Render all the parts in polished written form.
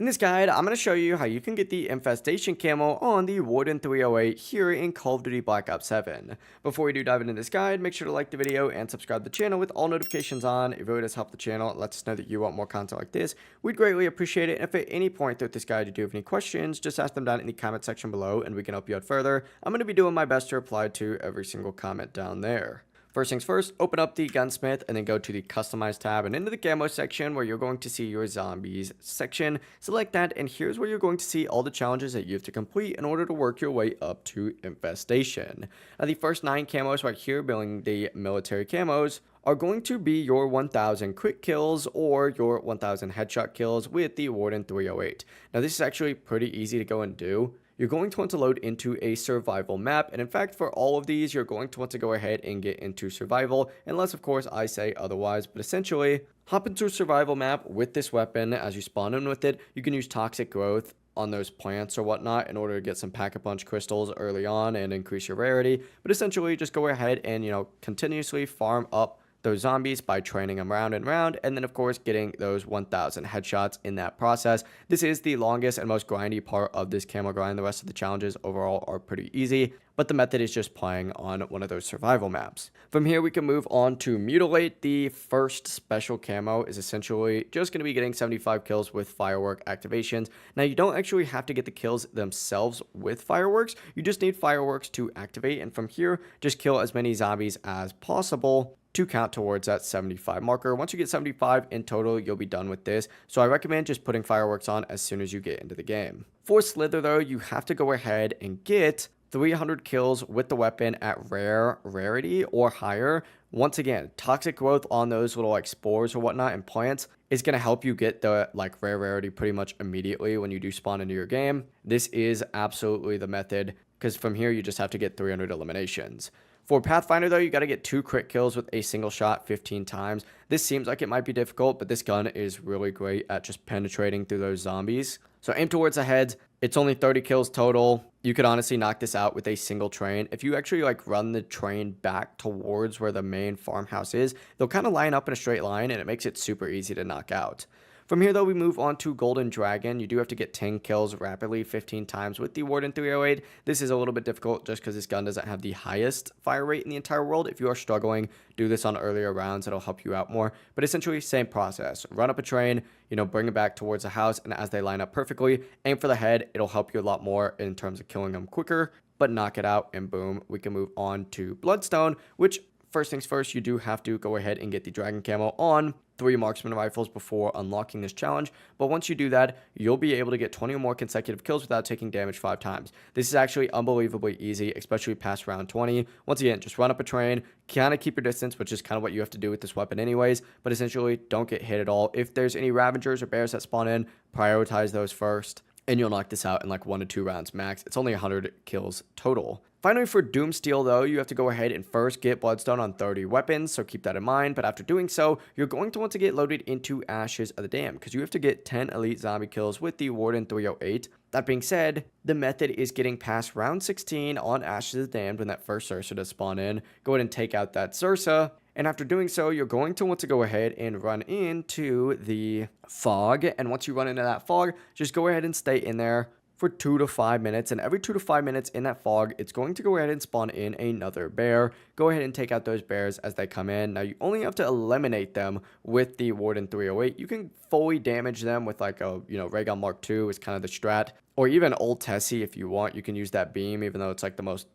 In this guide, I'm going to show you how you can get the Infestation camo on the Warden 308 here in Call of Duty Black Ops 7. Before we do dive into this guide, make sure to like the video and subscribe to the channel with all notifications on. It really does help the channel. It lets us know that you want more content like this. We'd greatly appreciate it. And if at any point throughout this guide you do have any questions, just ask them down in the comment section below and we can help you out further. I'm going to be doing my best to reply to every single comment down there. First things first, open up the gunsmith and then go to the customize tab and into the camo section where you're going to see your zombies section. Select that and here's where you're going to see all the challenges that you have to complete in order to work your way up to infestation. Now the first 9 camos right here, being the military camos, are going to be your 1000 crit kills or your 1000 headshot kills with the Warden 308. Now this is actually pretty easy to go and do. You're going to want to load into a survival map, and in fact for all of these you're going to want to go ahead and get into survival, unless of course I say otherwise. But essentially, hop into a survival map with this weapon. As you spawn in with it, you can use toxic growth on those plants or whatnot in order to get some pack-a-punch crystals early on and increase your rarity. But essentially just go ahead and continuously farm up those zombies by training them round and round, and then of course getting those 1000 headshots in that process. This is the longest and most grindy part of this camo grind. The rest of the challenges overall are pretty easy, but the method is just playing on one of those survival maps. From here we can move on to mutilate. The first special camo is essentially just going to be getting 75 kills with firework activations. Now you don't actually have to get the kills themselves with fireworks, you just need fireworks to activate, and from here just kill as many zombies as possible to count towards that 75 marker. Once you get 75 in total, you'll be done with this. So I recommend just putting fireworks on as soon as you get into the game. For Slither though, you have to go ahead and get 300 kills with the weapon at rarity or higher. Once again, toxic growth on those little spores or whatnot and plants is going to help you get the rare rarity pretty much immediately when you do spawn into your game. This is absolutely the method, because from here you just have to get 300 eliminations. For Pathfinder though, you got to get 2 crit kills with a single shot 15 times. This seems like it might be difficult, but this gun is really great at just penetrating through those zombies. So aim towards the heads. It's only 30 kills total. You could honestly knock this out with a single train. If you actually run the train back towards where the main farmhouse is, they'll kind of line up in a straight line and it makes it super easy to knock out. From here though, we move on to Golden Dragon. You do have to get 10 kills rapidly 15 times with the Warden 308. This is a little bit difficult just because this gun doesn't have the highest fire rate in the entire world. If you are struggling, do this on earlier rounds. It'll help you out more. But essentially, same process. Run up a train, bring it back towards the house, and as they line up perfectly, aim for the head. It'll help you a lot more in terms of killing them quicker, but knock it out, and boom, we can move on to Bloodstone, which, first things first, you do have to go ahead and get the Dragon Camo on 3 marksman rifles before unlocking this challenge, but once you do that, you'll be able to get 20 or more consecutive kills without taking damage 5 times. This is actually unbelievably easy, especially past round 20. Once again, just run up a train, kind of keep your distance, which is kind of what you have to do with this weapon anyways, but essentially don't get hit at all. If there's any Ravagers or bears that spawn in, prioritize those first, and you'll knock this out in 1 to 2 rounds max. It's only 100 kills total. Finally, for Doomsteel though, you have to go ahead and first get Bloodstone on 30 weapons, so keep that in mind. But after doing so, you're going to want to get loaded into Ashes of the Damned, because you have to get 10 elite zombie kills with the Warden 308. That being said, the method is getting past round 16 on Ashes of the Damned when that first Sursa does spawn in. Go ahead and take out that Sursa. And after doing so, you're going to want to go ahead and run into the fog. And once you run into that fog, just go ahead and stay in there for 2 to 5 minutes, and every 2 to 5 minutes in that fog, it's going to go ahead and spawn in another bear. Go ahead and take out those bears as they come in. Now you only have to eliminate them with the Warden 308. You can fully damage them with a Ray Gun Mark II is kind of the strat, or even Old Tessie if you want. You can use that beam, even though it's the most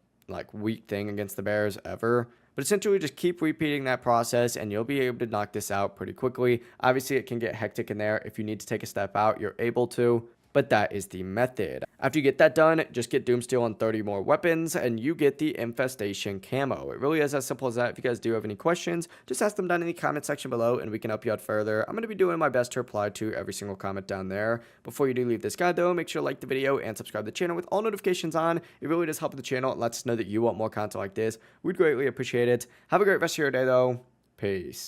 weak thing against the bears ever. But essentially, just keep repeating that process and you'll be able to knock this out pretty quickly. Obviously, it can get hectic in there. If you need to take a step out, you're able to. But that is the method. After you get that done, just get Doomsteel on 30 more weapons and you get the Infestation camo. It really is as simple as that. If you guys do have any questions, just ask them down in the comment section below and we can help you out further. I'm going to be doing my best to reply to every single comment down there. Before you do leave this guide though, make sure to like the video and subscribe to the channel with all notifications on. It really does help the channel. It lets us know that you want more content like this. We'd greatly appreciate it. Have a great rest of your day though. Peace.